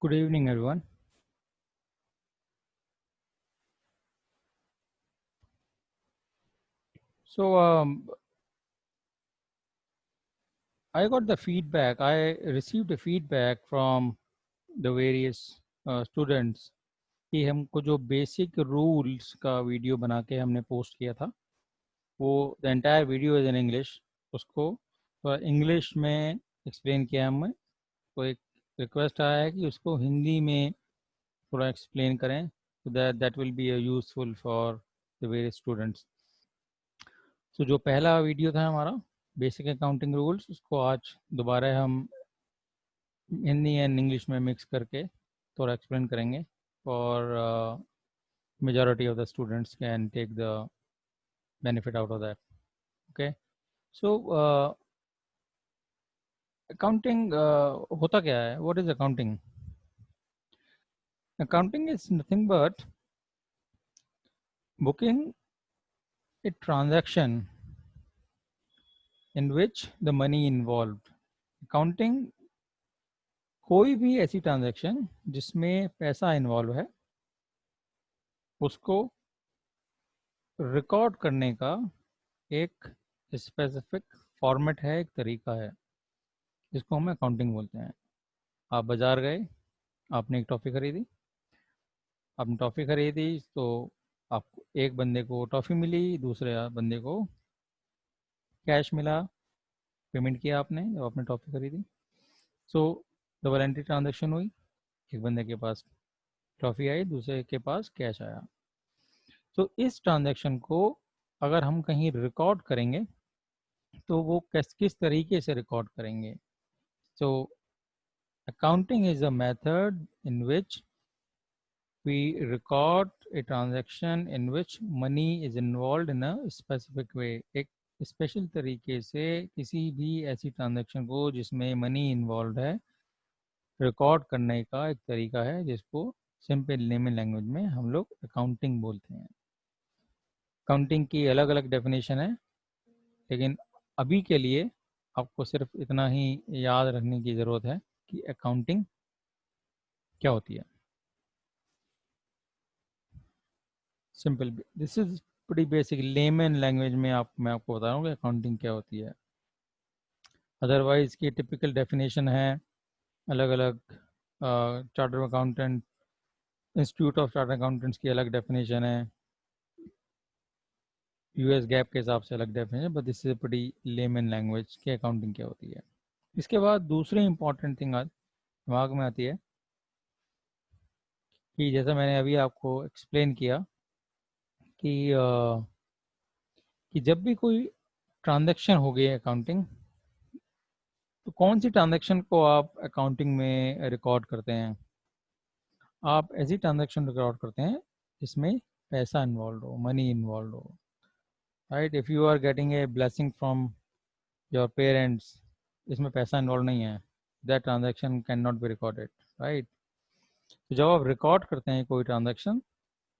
Good evening, everyone. So, I got the feedback. I received a feedback from the various students कि हमको जो basic rules का video बना के हमने पोस्ट किया था वो the entire video is in English. उसको थोड़ा इंग्लिश में एक्सप्लेन किया हमने। तो एक रिक्वेस्ट आया है कि उसको हिंदी में थोड़ा एक्सप्लेन करें, so that will be useful for the various students. तो जो पहला वीडियो था हमारा बेसिक अकाउंटिंग रूल्स, उसको आज दोबारा हम हिंदी एंड इंग्लिश में मिक्स करके थोड़ा एक्सप्लेन करेंगे और majority of the students can take the benefit out of that. Okay, so accounting होता क्या है? What is accounting? Accounting is nothing but booking a transaction in which the money involved. Accounting कोई भी ऐसी transaction जिसमें पैसा involve है उसको रिकॉर्ड करने का एक स्पेसिफिक फॉर्मेट है, एक तरीका है, जिसको हम अकाउंटिंग बोलते हैं। आप बाज़ार गए, आपने एक टॉफ़ी खरीदी, आपने टॉफ़ी खरीदी तो आपको एक बंदे को टॉफ़ी मिली, दूसरे बंदे को कैश मिला, पेमेंट किया आपने जब आपने टॉफ़ी खरीदी। सो डबल एंट्री ट्रांजेक्शन हुई, एक बंदे के पास टॉफ़ी आई, दूसरे के पास कैश आया। तो इस ट्रांजैक्शन को अगर हम कहीं रिकॉर्ड करेंगे तो वो किस तरीके से रिकॉर्ड करेंगे। सो accounting is a method in which we record a transaction in which money is involved in a specific way. एक स्पेशल तरीके से किसी भी ऐसी ट्रांजैक्शन को जिसमें मनी इन्वॉल्व है रिकॉर्ड करने का एक तरीका है, जिसको सिंपल लेमन लैंग्वेज में हम लोग अकाउंटिंग बोलते हैं। अकाउंटिंग की अलग अलग डेफिनेशन है, लेकिन अभी के लिए आपको सिर्फ इतना ही याद रखने की ज़रूरत है कि अकाउंटिंग क्या होती है। Simple, this is pretty basic layman language में मैं आपको बता रहा हूँ कि अकाउंटिंग क्या होती है। अदरवाइज की टिपिकल डेफिनेशन है अलग अलग। Chartered accountant, institute of chartered accountants की अलग डेफिनेशन है, यूएस गैप के हिसाब से अलग definition, but this is pretty layman language कि अकाउंटिंग क्या होती है। इसके बाद दूसरी इंपॉर्टेंट थिंग आज दिमाग में आती है कि जैसा मैंने अभी आपको एक्सप्लेन किया कि कि जब भी कोई ट्रांजैक्शन हो गई अकाउंटिंग, तो कौन सी ट्रांजैक्शन को आप अकाउंटिंग में रिकॉर्ड करते हैं? आप ऐसी ट्रांजैक्शन रिकॉर्ड करते हैं जिसमें पैसा इन्वॉल्व हो, मनी इन्वॉल्व हो, right. If you are getting a blessing from your parents, इसमें पैसा इन्वॉल्व नहीं है, that transaction can not be recorded, right. तो जब आप रिकॉर्ड करते हैं कोई ट्रांजैक्शन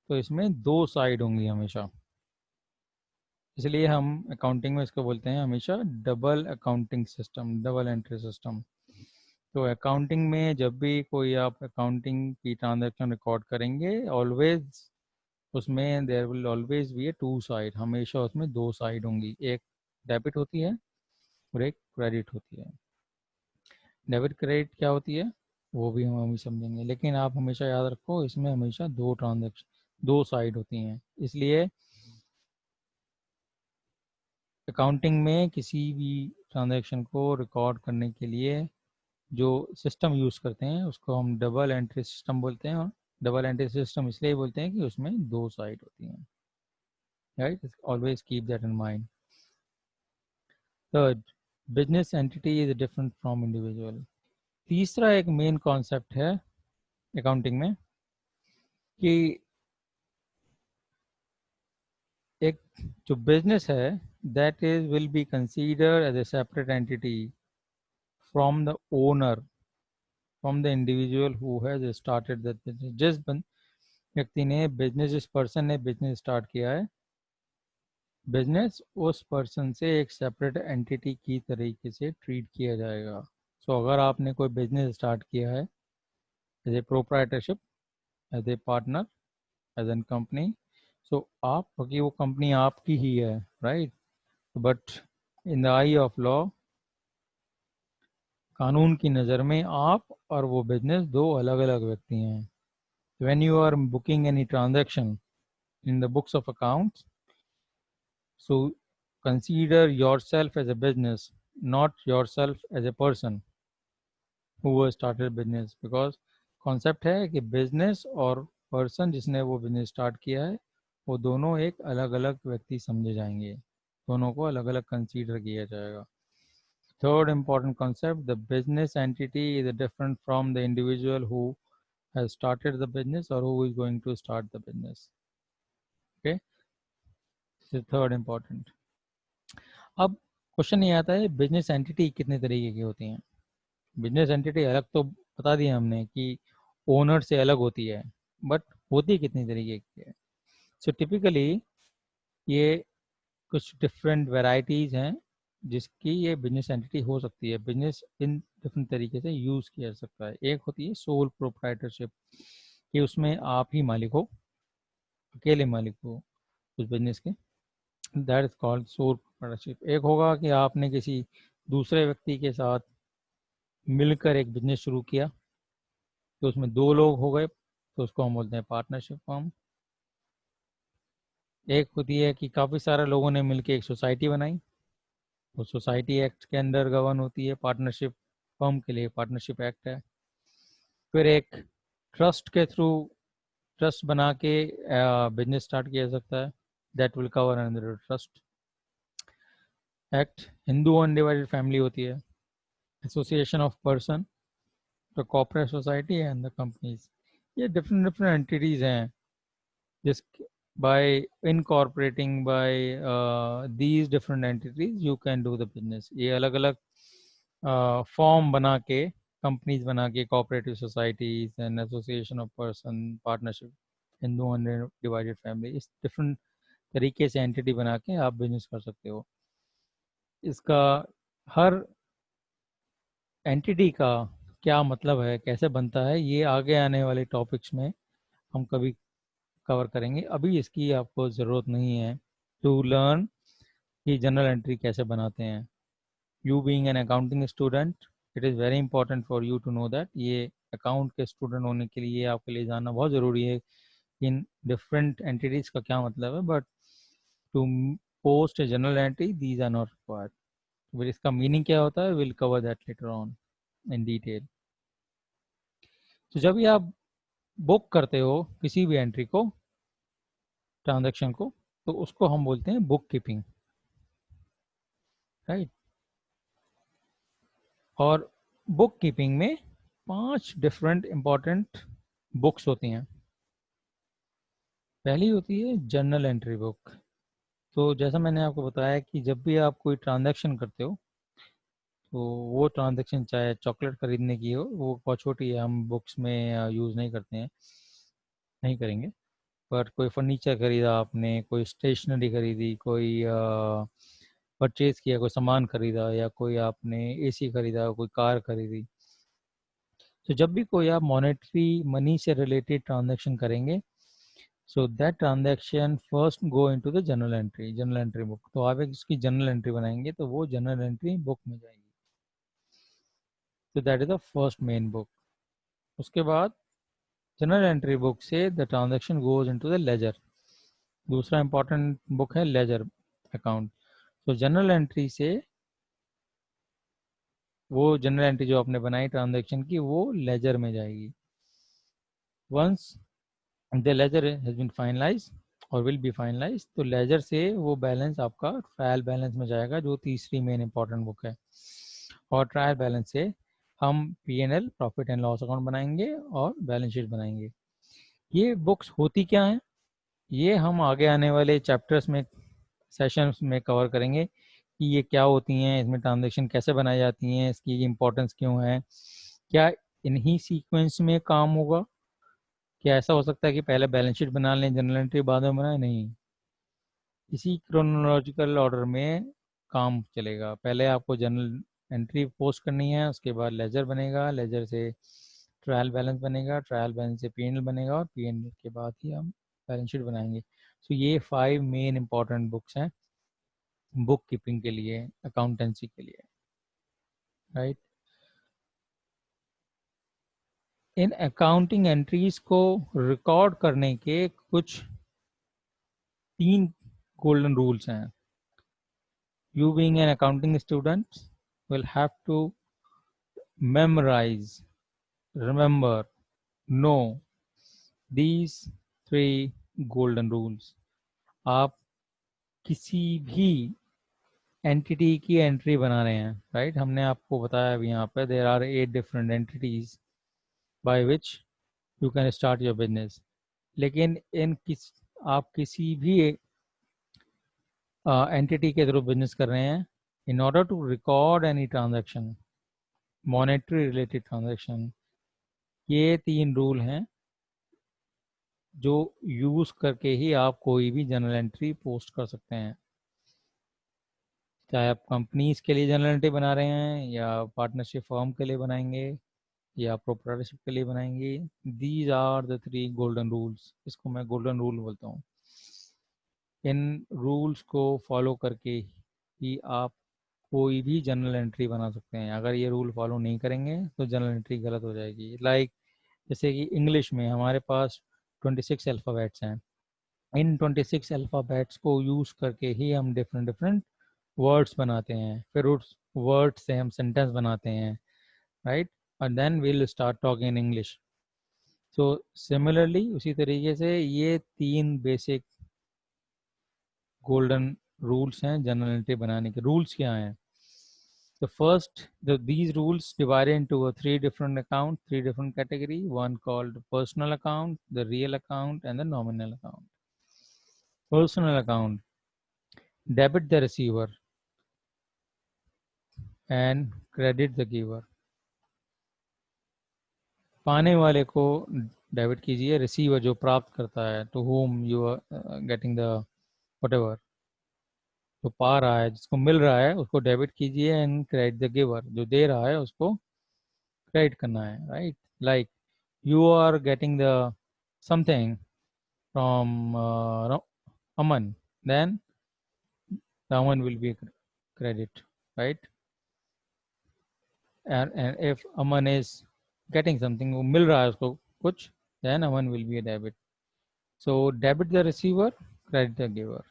तो इसमें दो साइड होंगी हमेशा, इसलिए हम अकाउंटिंग में इसको बोलते हैं हमेशा double accounting system, double entry system. तो अकाउंटिंग में जब भी कोई आप अकाउंटिंग की ट्रांजैक्शन रिकॉर्ड करेंगे, ऑलवेज उसमें there will always be a two side, हमेशा उसमें दो साइड होंगी, एक डेबिट होती है और एक क्रेडिट होती है। डेबिट क्रेडिट क्या होती है वो भी हम अभी समझेंगे, लेकिन आप हमेशा याद रखो इसमें हमेशा दो ट्रांजैक्शन, दो साइड होती हैं। इसलिए अकाउंटिंग में किसी भी ट्रांजैक्शन को रिकॉर्ड करने के लिए जो सिस्टम यूज़ करते हैं उसको हम डबल एंट्री सिस्टम बोलते हैं। और डबल एंट्री सिस्टम इसलिए बोलते हैं कि उसमें दो साइड होती हैं, right. Always keep that in mind. Third, business entity is different from individual. तीसरा एक मेन कॉन्सेप्ट है अकाउंटिंग में कि एक जो बिजनेस है that is will be considered as a separate entity from the owner, from the individual who has started that business. जिस व्यक्ति ने बिजनेस, जिस पर्सन ने बिजनेस स्टार्ट किया है, बिजनेस उस पर्सन से एक सेपरेट एंटिटी की तरीके से ट्रीट किया जाएगा। सो अगर आपने कोई बिजनेस स्टार्ट किया है as a proprietorship, as a partner, as an company. So आप, क्योंकि वो कंपनी आपकी ही है, right. But in the eye of law, कानून की नज़र में आप और वो बिजनेस दो अलग अलग व्यक्ति हैं. When you are booking any transaction in the books of accounts, so consider yourself as a business, not yourself as a person who has started business. Because concept है कि बिजनेस और पर्सन जिसने वो बिजनेस स्टार्ट किया है, वो दोनों एक अलग अलग व्यक्ति समझे जाएंगे, दोनों को अलग अलग कंसीडर किया जाएगा. Third important concept, the business entity is different from the individual who has started the business or who is going to start the business. Okay, this is third important. अब क्वेश्चन ये आता है, business entity कितने तरीके की होती हैं. Business entity अलग तो बता दिया हमने कि ओनर से अलग होती है, बट होती कितनी तरीके की है. सो टिपिकली ये कुछ डिफरेंट वैरायटीज हैं जिसकी ये बिजनेस एंटिटी हो सकती है. बिजनेस इन डिफरेंट तरीके से यूज़ किया जा सकता है. एक होती है सोल प्रोप्राइटरशिप, कि उसमें आप ही मालिक हो, अकेले मालिक हो उस बिजनेस के, that is called sole proprietorship. एक होगा कि आपने किसी दूसरे व्यक्ति के साथ मिलकर एक बिजनेस शुरू किया, तो उसमें दो लोग हो गए, तो उसको हम बोलते हैं पार्टनरशिप फॉर्म. एक होती है कि काफ़ी सारे लोगों ने मिलकर एक सोसाइटी बनाई, वो सोसाइटी एक्ट के अंडर गवर्न होती है. पार्टनरशिप फर्म के लिए पार्टनरशिप एक्ट है. फिर एक ट्रस्ट के थ्रू, ट्रस्ट बना के बिजनेस स्टार्ट किया जा सकता है, that will cover under trust act. Hindu undivided family होती है, association of person, the corporate society and the companies. ये डिफरेंट डिफरेंट एंटिटीज हैं जिस by incorporating by these different entities you can do the business. ये अलग अलग form बना के, कंपनीज बना के, cooperative societies and association of person, partnership, Hindu undivided family, इस डिफरेंट तरीके से एंटिटी बना के आप बिजनेस कर सकते हो. इसका हर एंटिटी का क्या मतलब है, कैसे बनता है, ये आगे आने वाले टॉपिक्स में हम कभी कवर करेंगे. अभी इसकी आपको ज़रूरत नहीं है टू लर्न कि जनरल एंट्री कैसे बनाते हैं. You being an accounting student, it is very important for you to know that. ये अकाउंट के स्टूडेंट होने के लिए आपके लिए जानना बहुत ज़रूरी है इन डिफरेंट एंटिटीज़ का क्या मतलब है. But to post a general entry, these are not required. फिर इसका मीनिंग क्या होता है, will cover that later on in detail. तो जब भी आप बुक करते हो किसी भी एंट्री को, ट्रांजैक्शन को, तो उसको हम बोलते हैं बुक कीपिंग, राइट. और बुक कीपिंग में 5 डिफरेंट इंपॉर्टेंट बुक्स होती हैं. पहली होती है जर्नल एंट्री बुक. तो जैसा मैंने आपको बताया कि जब भी आप कोई ट्रांजैक्शन करते हो, तो वो ट्रांजैक्शन चाहे चॉकलेट खरीदने की हो, वो बहुत छोटी है, हम बुक्स में यूज़ नहीं करते हैं, नहीं करेंगे. पर कोई फर्नीचर खरीदा आपने, कोई स्टेशनरी खरीदी, कोई परचेज किया, कोई सामान खरीदा, या कोई आपने एसी खरीदा, कोई कार खरीदी, तो जब भी कोई आप मॉनेटरी मनी से रिलेटेड ट्रांजैक्शन करेंगे, so that transaction first go into the general entry book. तो आप एक उसकी जनरल एंट्री बनाएंगे, तो वो जनरल एंट्री बुक में जाएगी. तो that is the first main book. उसके बाद जनरल एंट्री बुक से the transaction goes into the ledger. दूसरा इंपॉर्टेंट बुक है लेजर अकाउंट. तो जनरल एंट्री से वो जनरल एंट्री जो आपने बनाई ट्रांजैक्शन की, वो लेजर में जाएगी. Once the ledger has been finalize और विल बी फाइनलाइज, तो लेजर से वो बैलेंस आपका ट्रायल बैलेंस में जाएगा, जो तीसरी मेन इंपॉर्टेंट बुक है. और ट्रायल बैलेंस से हम P&L, profit and loss account बनाएंगे और बैलेंस शीट बनाएंगे. ये बुक्स होती क्या हैं, ये हम आगे आने वाले चैप्टर्स में, सेशंस में कवर करेंगे कि ये क्या होती हैं, इसमें ट्रांजैक्शन कैसे बनाई जाती हैं, इसकी इम्पोर्टेंस क्यों है, क्या इन्हीं सीक्वेंस में काम होगा, क्या ऐसा हो सकता है कि पहले बैलेंस शीट बना लें, जनरल एंट्री बाद में बनाए, नहीं, इसी क्रोनोलॉजिकल ऑर्डर में काम चलेगा. पहले आपको जनरल एंट्री पोस्ट करनी है, उसके बाद लेजर बनेगा, लेजर से ट्रायल बैलेंस बनेगा, ट्रायल बैलेंस से पी&ल बनेगा, और पी&ल के बाद ही हम बैलेंस शीट बनाएंगे। सो ये 5 मेन इंपॉर्टेंट बुक्स हैं बुक कीपिंग के लिए, अकाउंटेंसी के लिए, राइट। इन अकाउंटिंग एंट्रीज को रिकॉर्ड करने के कुछ 3 गोल्डन रूल्स हैं। You being an accounting student will have to memorize, remember, know these 3 golden rules. आप किसी भी एंटिटी की एंट्री बना रहे हैं, राइट। हमने आपको बताया अभी यहाँ पे there are 8 different entities by which you can start your business. लेकिन आप किसी भी एंटिटी के थ्रू बिजनेस कर रहे हैं, in order to record any transaction, monetary related transaction, ये 3 रूल हैं जो यूज करके ही आप कोई भी जर्नल एंट्री पोस्ट कर सकते हैं। चाहे आप कंपनीज के लिए जर्नल एंट्री बना रहे हैं, या पार्टनरशिप फर्म के लिए बनाएंगे, या प्रोप्राइटरशिप के लिए बनाएंगे, these are the 3 golden rules. इसको मैं गोल्डन रूल बोलता हूँ। इन रूल्स को फॉलो करके ही आप कोई भी जर्नल एंट्री बना सकते हैं। अगर ये रूल फॉलो नहीं करेंगे तो जर्नल एंट्री गलत हो जाएगी। लाइक जैसे कि इंग्लिश में हमारे पास 26 अल्फ़ाबेट्स हैं। इन 26 अल्फ़ाबेट्स को यूज़ करके ही हम डिफरेंट डिफरेंट वर्ड्स बनाते हैं, फिर उस वर्ड से हम सेंटेंस बनाते हैं, राइट, और then we'll start talking in English. So similarly उसी तरीके से ये 3 बेसिक गोल्डन रूल्स हैं जर्नल एंट्री बनाने के। रूल्स क्या हैं? The first, these rules divided into 3 different accounts, 3 different category. One called personal account, the real account, and the nominal account. Personal account, debit the receiver and credit the giver. पाने वाले को debit कीजिए, receiver जो प्राप्त करता है, to whom you are getting the whatever, जो पा रहा है, जिसको मिल रहा है, उसको डेबिट कीजिए, एंड क्रेडिट द गिवर, जो दे रहा है उसको क्रेडिट करना है, right. Like you are getting the something from Aman, then the Aman will be a credit, right? And if Aman is getting something, वो मिल रहा है उसको कुछ, then Aman will be a debit. So debit the receiver, credit the giver.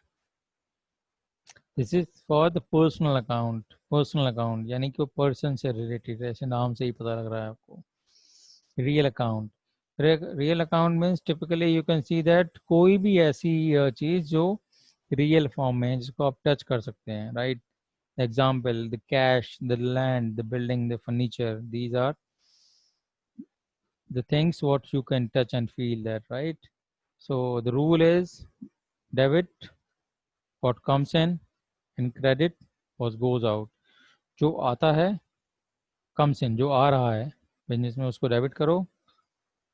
This is for the personal account. Personal account यानी कि वो person से related है, ऐसे नाम से ही पता लग रहा है आपको। Real account, real account means typically you can see that कोई भी ऐसी चीज़ जो रियल फॉर्म में है, जिसको आप टच कर सकते हैं, right. Example, the cash, the land, the building, the furniture, these are the things what you can touch and feel that, right. So the rule is debit what comes in and credit what goes out. जो आता है, comes in, जो आ रहा है business में, उसको debit करो,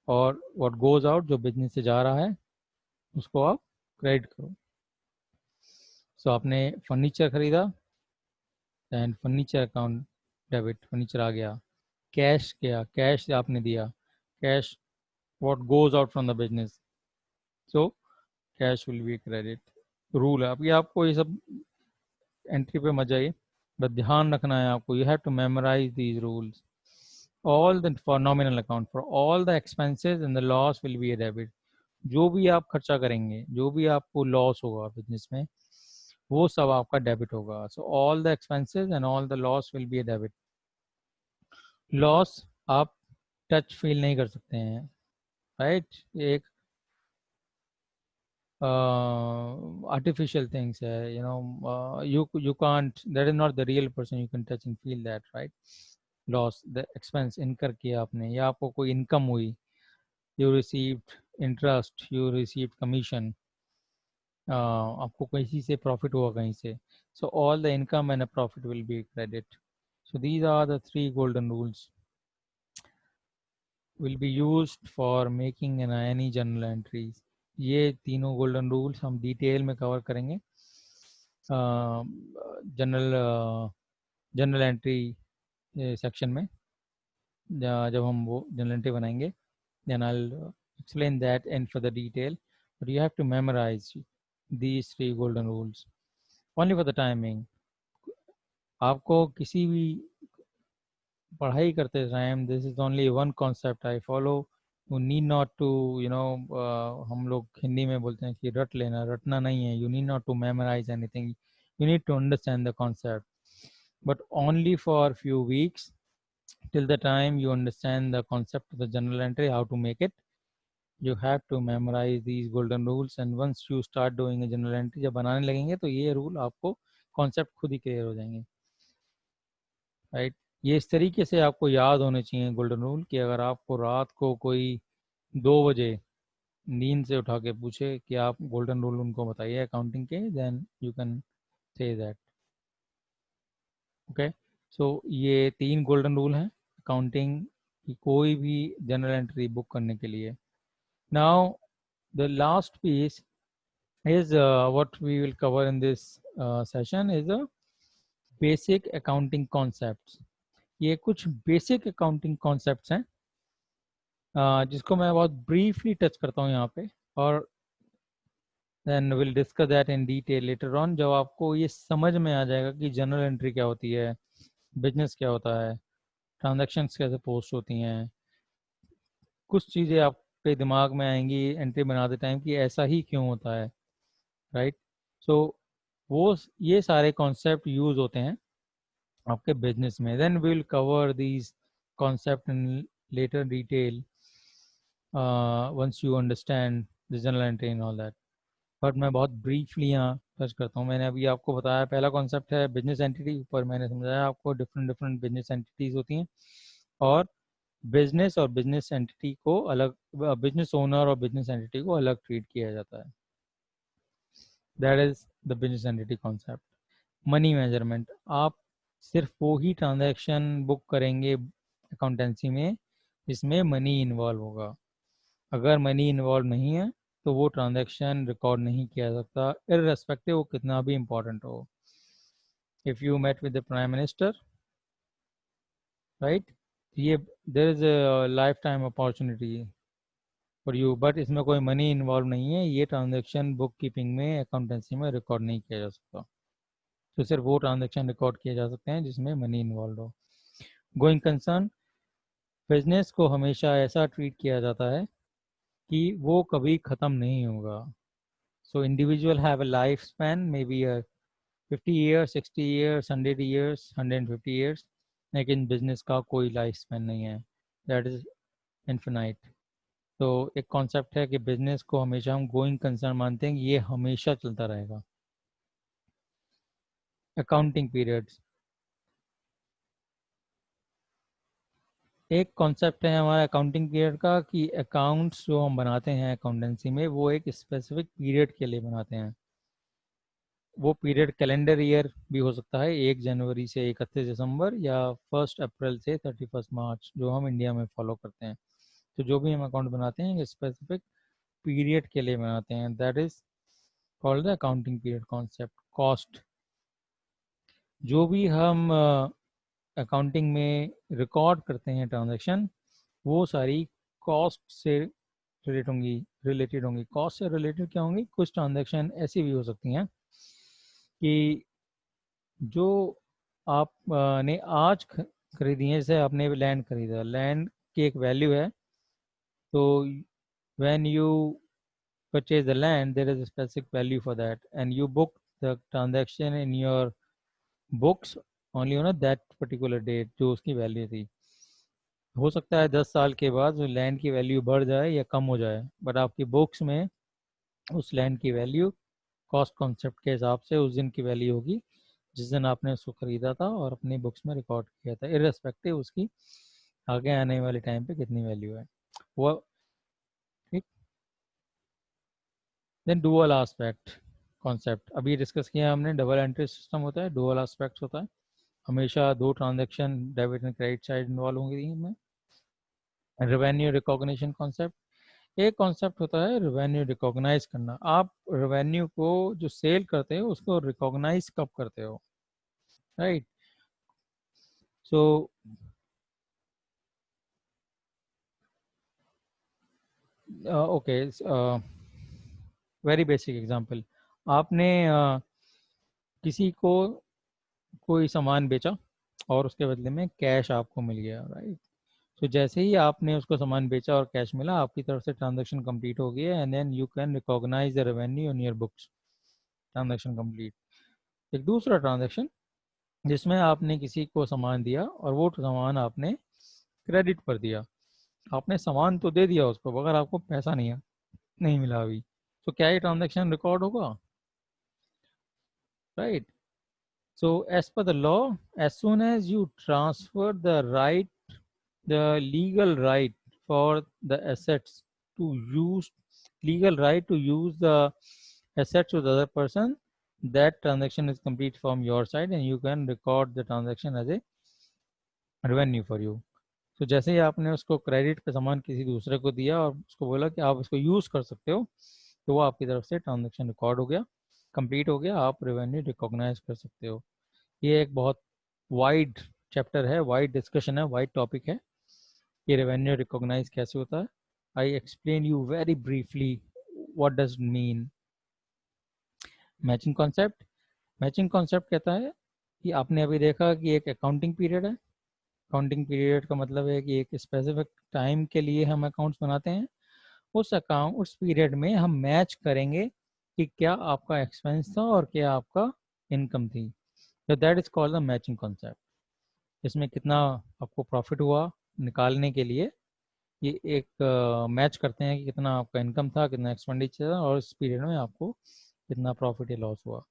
और व्हाट गोज आउट, जो बिजनेस से जा रहा है, उसको आप क्रेडिट करो। सो आपने फर्नीचर खरीदा, and furniture account debit, furniture आ गया। कैश गया, कैश आपने दिया, cash what goes out from the business, so cash will be credit. Rule है। अभी आपको ये सब एंट्री पे मत जाइए, बस ध्यान रखना है आपको, you have to memorize these rules. All the for nominal account, for all the expenses and the loss will be a debit. जो भी आप खर्चा करेंगे, जो भी आपको लॉस होगा बिजनेस में, वो सब आपका डेबिट होगा। सो all the expenses and all the loss will be a debit. Loss आप टच फील नहीं कर सकते हैं, राइट। एक artificial things है, you can't, that is not the real person you can touch and feel that, right। Loss, the expense incur किया आपने, या आपको कोई इनकम हुई, you received interest, you received commission, आपको कहीं से प्रॉफिट हुआ कहीं से, so all the income and profit will be credit. So these are the 3 golden rules will be used for making an any journal entries. ये तीनों golden rules हम detail में कवर करेंगे जनरल जनरल एंट्री सेक्शन में। जब हम वो general entry बनाएंगे, then I'll explain that in further detail. But you have to memorize these 3 golden rules only for the timing. आपको किसी भी पढ़ाई करते time this is only one concept I follow. You need not to हम लोग हिंदी में बोलते हैं कि रट लेना, रटना नहीं है. You need not to memorize anything, you need to understand the concept. But only for few weeks till the time you understand the concept of the journal entry, how to make it, you have to memorize these golden rules. And once you start doing a journal entry, जब बनाने लगेंगे तो ये rule आपको concept खुद ही clear हो जाएंगे. Right, ये इस तरीके से आपको याद होने चाहिए गोल्डन रूल कि अगर आपको रात को कोई 2 बजे नींद से उठा के पूछे कि आप गोल्डन रूल उनको बताइए अकाउंटिंग के, then you can say that. Okay, so ये 3 गोल्डन रूल हैं अकाउंटिंग की कोई भी जनरल एंट्री बुक करने के लिए. Now the last piece is what we will cover in this session is the basic accounting concepts. ये कुछ बेसिक अकाउंटिंग कॉन्सेप्ट्स हैं जिसको मैं बहुत ब्रीफली टच करता हूँ यहाँ पे, और then will discuss that in detail later on. जब आपको ये समझ में आ जाएगा कि जनरल एंट्री क्या होती है, बिजनेस क्या होता है, ट्रांजैक्शंस कैसे पोस्ट होती हैं, कुछ चीज़ें आपके दिमाग में आएंगी एंट्री बनाते टाइम कि ऐसा ही क्यों होता है. राइट, सो वो ये सारे कॉन्सेप्ट यूज होते हैं आपके बिजनेस में. Then we will cover these concept in later detail once you understand the general entry and all that. But मैं बहुत ब्रीफली यहाँ टच करता हूँ. मैंने अभी आपको बताया पहला कॉन्सेप्ट है बिजनेस एंटिटी. ऊपर मैंने समझाया आपको डिफरेंट डिफरेंट बिजनेस एंटिटीज होती हैं, और बिजनेस और बिजनेस एंटिटी को अलग, बिजनेस ओनर और बिजनेस एंटिटी को अलग ट्रीट किया जाता है. That is the business entity concept. Money measurement, आप सिर्फ वो ही ट्रांजैक्शन बुक करेंगे अकाउंटेंसी में जिसमें मनी इन्वॉल्व होगा. अगर मनी इन्वॉल्व नहीं है तो वो ट्रांजैक्शन रिकॉर्ड नहीं किया जा सकता, इररेस्पेक्टिव वो कितना भी इम्पोर्टेंट हो. If you met with the prime minister, right, ये there is a life time opportunity for you, but इसमें कोई मनी इन्वॉल्व नहीं है, ये ट्रांजैक्शन बुक कीपिंग में अकाउंटेंसी में रिकॉर्ड नहीं किया जा सकता. तो सिर्फ वो ट्रांजैक्शन रिकॉर्ड किए जा सकते हैं जिसमें मनी इन्वॉल्व हो. गोइंग कंसर्न, बिजनेस को हमेशा ऐसा ट्रीट किया जाता है कि वो कभी ख़त्म नहीं होगा. So individual have a life span may be 50 years, 60 years, 100 years, 150 years, लेकिन बिजनेस का कोई लाइफ स्पैन नहीं है, दैट इज़ इन्फिनाइट. तो एक कॉन्सेप्ट है कि बिजनेस को हमेशा हम गोइंग कंसर्न मानते हैं कि ये हमेशा चलता रहेगा. अकाउंटिंग पीरियड्स, एक कॉन्सेप्ट है हमारा अकाउंटिंग पीरियड का कि अकाउंट्स जो हम बनाते हैं अकाउंटेंसी में वो एक स्पेसिफिक पीरियड के लिए बनाते हैं. वो पीरियड कैलेंडर ईयर भी हो सकता है, 1 जनवरी से 31 दिसंबर, या 1 अप्रैल से 31 मार्च, जो हम इंडिया में फॉलो करते हैं. तो जो भी हम अकाउंट बनाते हैं स्पेसिफिक पीरियड के लिए बनाते हैं, that is called the accounting period concept. Cost, जो भी हम अकाउंटिंग में रिकॉर्ड करते हैं ट्रांजैक्शन, वो सारी कॉस्ट से रिलेटेड होंगी. कॉस्ट से रिलेटेड क्या होंगी, कुछ ट्रांजैक्शन ऐसी भी हो सकती हैं कि जो आप ने आज खरीदी है. जैसे आपने लैंड खरीदा, लैंड की एक वैल्यू है, तो when you purchase the land there is a specific value for that and you book the transaction in your books only on that particular date जो उसकी वैल्यू थी. हो सकता है 10 साल के बाद उस लैंड की वैल्यू बढ़ जाए या कम हो जाए, बट आपकी बुक्स में उस लैंड की वैल्यू कॉस्ट कॉन्सेप्ट के हिसाब से उस दिन की वैल्यू होगी जिस दिन आपने उसको ख़रीदा था और अपनी बुक्स में रिकॉर्ड किया था, इर्रेस्पेक्टिव उसकी आगे आने वाले टाइम पे कितनी वैल्यू है वो. ठीक, देन डुअल एस्पेक्ट कॉन्सेप्ट, अभी डिस्कस किया हमने. डबल एंट्री सिस्टम होता है, डुअल एस्पेक्ट्स होता है, हमेशा 2 transaction debit and credit side involve होंगी इनमें. रेवेन्यू रिकॉग्निशन कॉन्सेप्ट, एक कॉन्सेप्ट होता है रेवेन्यू रिकॉग्नाइज करना. आप रेवेन्यू को जो सेल करते हो उसको रिकॉग्नाइज कब करते हो, right. So okay, very basic example, आपने किसी को कोई सामान बेचा और उसके बदले में कैश आपको मिल गया, राइट? तो जैसे ही आपने उसको सामान बेचा और कैश मिला, आपकी तरफ से ट्रांजैक्शन कंप्लीट हो गया, and then you can recognize the revenue in your books, transaction complete. एक दूसरा ट्रांजैक्शन जिसमें आपने किसी को सामान दिया और वो सामान आपने क्रेडिट पर दिया, आपने सामान तो दे दिया उसको मगर आपको पैसा नहीं मिला अभी, तो क्या ये ट्रांजैक्शन रिकॉर्ड होगा, right? So as per the law, as soon as you transfer the legal right for the assets to use, legal right to use the assets to the other person, that transaction is complete from your side and you can record the transaction as a revenue for you. तो जैसे ही आपने उसको credit पे सामान किसी दूसरे को दिया और उसको बोला कि आप इसको यूज़ कर सकते हो, तो वो आपकी तरफ से ट्रांजेक्शन रिकॉर्ड हो गया, कंप्लीट हो गया, आप रेवेन्यू रिकॉग्नाइज कर सकते हो। ये एक बहुत वाइड चैप्टर है, वाइड डिस्कशन है, वाइड टॉपिक है कि रेवेन्यू रिकॉग्नाइज कैसे होता है। I explain you very briefly what does mean. Matching concept, matching concept कहता है कि आपने अभी देखा कि एक अकाउंटिंग पीरियड है, अकाउंटिंग पीरियड का मतलब है कि एक स्पेसिफिक टाइम के लिए हम अकाउंट्स बनाते हैं, उस पीरियड में हम मैच करेंगे कि क्या आपका एक्सपेंस था और क्या आपका इनकम थी, तो that is called the matching concept. इसमें कितना आपको प्रॉफिट हुआ निकालने के लिए ये एक मैच करते हैं कि कितना आपका इनकम था, कितना एक्सपेंडिचर था और इस पीरियड में आपको कितना प्रॉफिट या लॉस हुआ।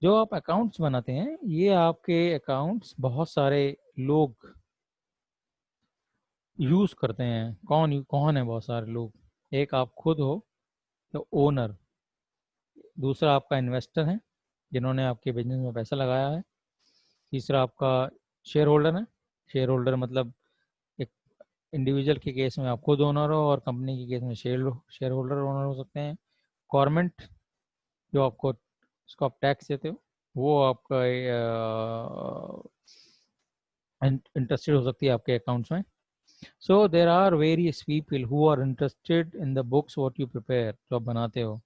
जो आप अकाउंट्स बनाते हैं, ये आपके अकाउंट्स बहुत सारे लोग यूज़ करते हैं। कौन कौन है बहुत सारे लोग? एक आप खुद हो, तो ओनर। दूसरा आपका इन्वेस्टर है, जिन्होंने आपके बिजनेस में पैसा लगाया है। तीसरा आपका शेयर होल्डर है, शेयर होल्डर मतलब एक इंडिविजुअल के केस में आप खुद ओनर हो और कंपनी के केस में शेयर होल्डर ओनर हो सकते हैं। गवर्नमेंट जो आपको, उसको आप टैक्स देते हो, वो आपका इंटरेस्टेड हो सकती है आपके अकाउंट्स में। So there are various people who are interested in the books what you prepare, जो आप बनाते हो।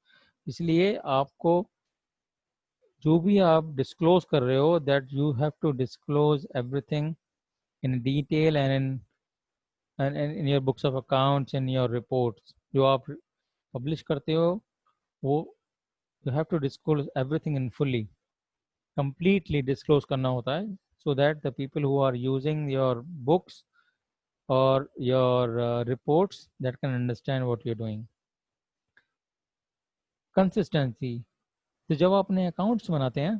इसलिए आपको जो भी आप डिस्क्लोज कर रहे हो, that you have to disclose everything in detail and in your books of accounts, in your reports जो आप पब्लिश करते हो, वो you have to disclose everything in fully, completely disclose करना होता है, so that the people who are using your books or your reports that can understand what you're doing. Consistency, तो जब आप अपने अकाउंट्स बनाते हैं,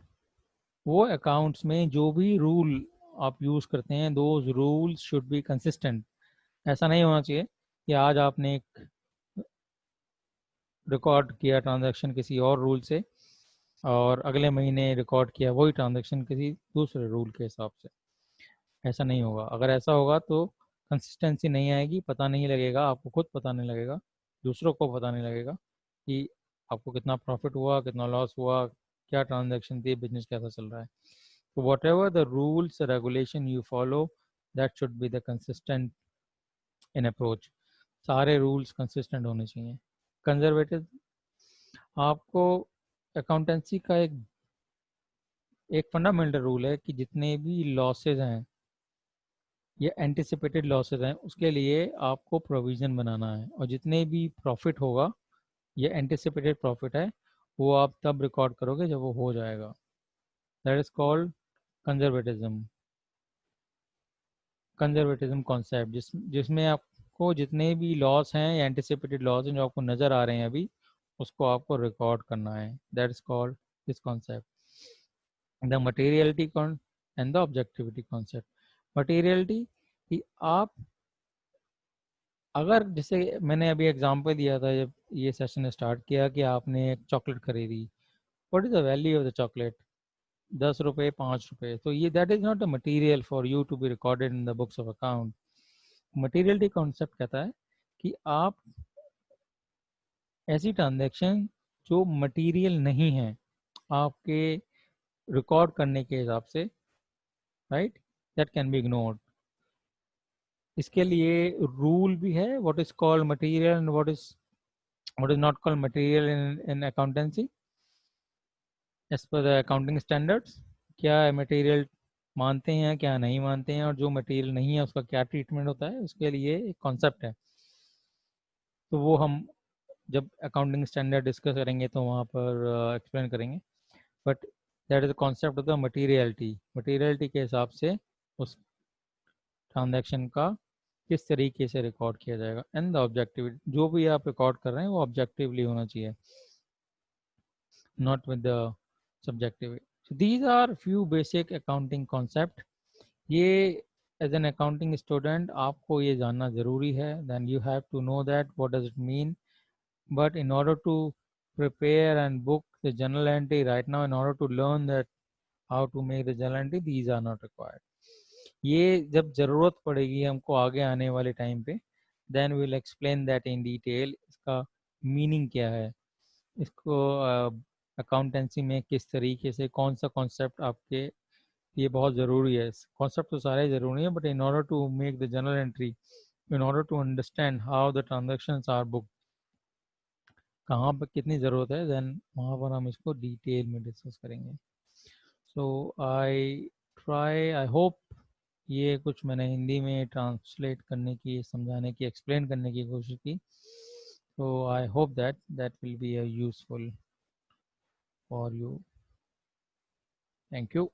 वो अकाउंट्स में जो भी रूल आप यूज़ करते हैं, those rules should be consistent. ऐसा नहीं होना चाहिए कि आज आपने एक रिकॉर्ड किया ट्रांजैक्शन किसी और रूल से और अगले महीने रिकॉर्ड किया वही ट्रांजैक्शन किसी दूसरे रूल के हिसाब से। ऐसा नहीं होगा। अगर ऐसा होगा तो कंसिस्टेंसी नहीं आएगी, पता नहीं लगेगा, आपको खुद पता नहीं लगेगा, दूसरों को पता नहीं लगेगा कि आपको कितना प्रॉफिट हुआ, कितना लॉस हुआ, क्या ट्रांजैक्शन थी, बिजनेस कैसा चल रहा है। तो what ever the rules regulation you follow, that should be the consistent in approach. सारे रूल्स कंसिस्टेंट होने चाहिए। कंजर्वेटिव, आपको अकाउंटेंसी का एक फंडामेंटल रूल है कि जितने भी लॉसेज हैं, ये एंटिसिपेटेड लॉसेज हैं, उसके लिए आपको प्रोविज़न बनाना है, और जितने भी प्रॉफिट होगा, ये एंटिसिपेटेड प्रॉफिट है, वो आप तब रिकॉर्ड करोगे जब वो हो जाएगा। That is called conservatism. Conservatism concept जिसमें आपको जितने भी लॉस हैं या एंटिसिपेटेड लॉस हैं जो आपको नज़र आ रहे हैं अभी, उसको आपको रिकॉर्ड करना है। That is called this concept the materiality and the objectivity concept. Materiality कि आप, अगर जैसे मैंने अभी एग्जांपल दिया था जब ये सेशन स्टार्ट किया कि आपने एक चॉकलेट खरीदी, what is the value of the chocolate? 10 रुपये, 5 रुपये। तो ये that is not a material for you to be recorded in the books of account. Materiality concept कहता है कि आप ऐसी ट्रांजेक्शन जो मटीरियल नहीं है आपके रिकॉर्ड करने के हिसाब से, right, that can be ignored. इसके लिए रूल भी है, what is called material and what is not called material in accountancy as per the accounting standards. क्या मटेरियल मानते हैं, क्या नहीं मानते हैं, और जो मटेरियल नहीं है उसका क्या ट्रीटमेंट होता है, उसके लिए एक कॉन्सेप्ट है। तो वो हम जब अकाउंटिंग स्टैंडर्ड डिस्कस करेंगे तो वहाँ पर एक्सप्लेन करेंगे। But that is the concept of the materiality. Materiality के हिसाब से उस ट्रांजैक्शन का किस तरीके से रिकॉर्ड किया जाएगा, एंड द ऑब्जेक्टिविटी, जो भी आप रिकॉर्ड कर रहे हैं वो ऑब्जेक्टिवली होना चाहिए, not with the subjectivity. So these are few basic accounting concept। ये एज एन अकाउंटिंग स्टूडेंट आपको ये जानना ज़रूरी है। Then you have to know that what does it mean. But in order to prepare and book the journal entry right now, in order to learn that how to make the journal entry, these are not required। ये जब ज़रूरत पड़ेगी हमको आगे आने वाले time पे, then we'll explain that in detail। इसका मीनिंग क्या है, इसको अकाउंटेंसी में किस तरीके से कौन सा कॉन्सेप्ट आपके ये बहुत ज़रूरी है। कॉन्सेप्ट तो सारे ज़रूरी है, but in order to make the journal entry, in order to understand how the transactions are book, कहाँ पर कितनी ज़रूरत है, देन वहाँ पर हम इसको डिटेल में डिस्कस करेंगे। सो आई ट्राई, आई होप ये कुछ मैंने हिंदी में ट्रांसलेट करने की, समझाने की, एक्सप्लेन करने की कोशिश की। So I hope that that will be useful for you. Thank you.